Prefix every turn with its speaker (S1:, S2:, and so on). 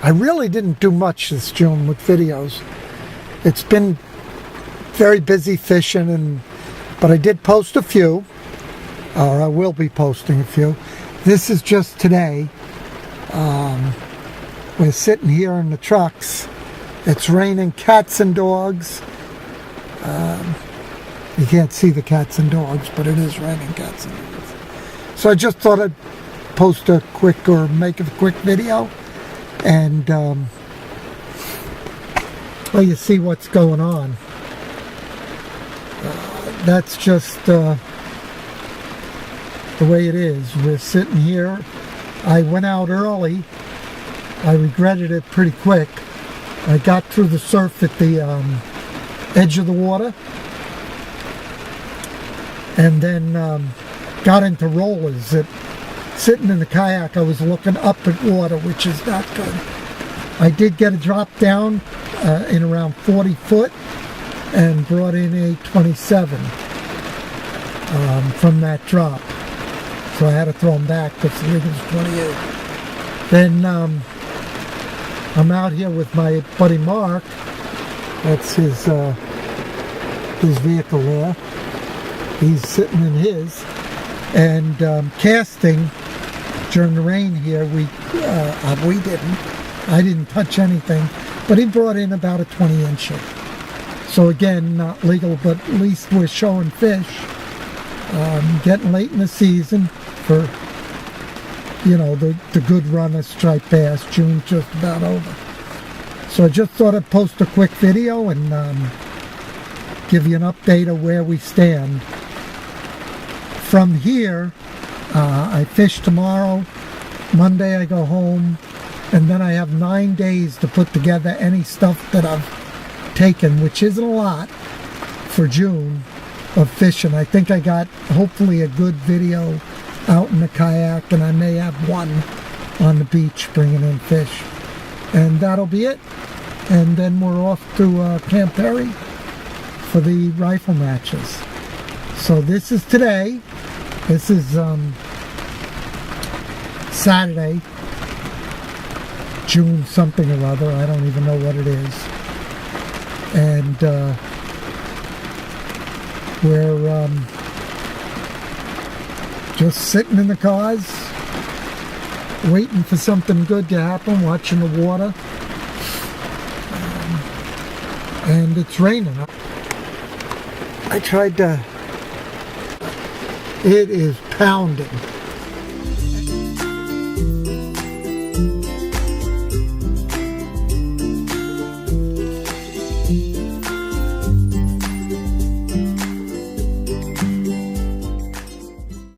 S1: I really didn't do much this June with videos. It's been very busy fishing, but I did post a few, or I will be posting a few. This is just today. We're sitting here in the trucks. It's raining cats and dogs. You can't see the cats and dogs, but it is raining cats and dogs. So I just thought I'd post a quick, or make a quick video, and let you see what's going on. That's just the way it is. We're sitting here. I went out early. I regretted it pretty quick. I got through the surf at the edge of the water, and then got into rollers. Sitting in the kayak, I was looking up at water, which is not good. I did get a drop down in around 40 foot and brought in a 27 from that drop. So I had to throw them back because the rig was 28. Then I'm out here with my buddy Mark. That's his vehicle there. He's sitting in his, and casting during the rain here. We didn't. I didn't touch anything, but he brought in about a 20-incher. So again, not legal, but at least we're showing fish. Getting late in the season for, you know, the good run of striped bass. June's just about over. So I just thought I'd post a quick video and give you an update of where we stand. From here, I fish tomorrow. Monday I go home, and then I have 9 days to put together any stuff that I've taken, which isn't a lot for June of fishing. I think I got hopefully a good video out in the kayak, and I may have one on the beach bringing in fish. And that'll be it. And then we're off to Camp Perry for the rifle matches. So this is today. This is Saturday, June something or other. I don't even know what it is. And we're just sitting in the cars, waiting for something good to happen, watching the water. And it's raining. I tried to... It is pounding.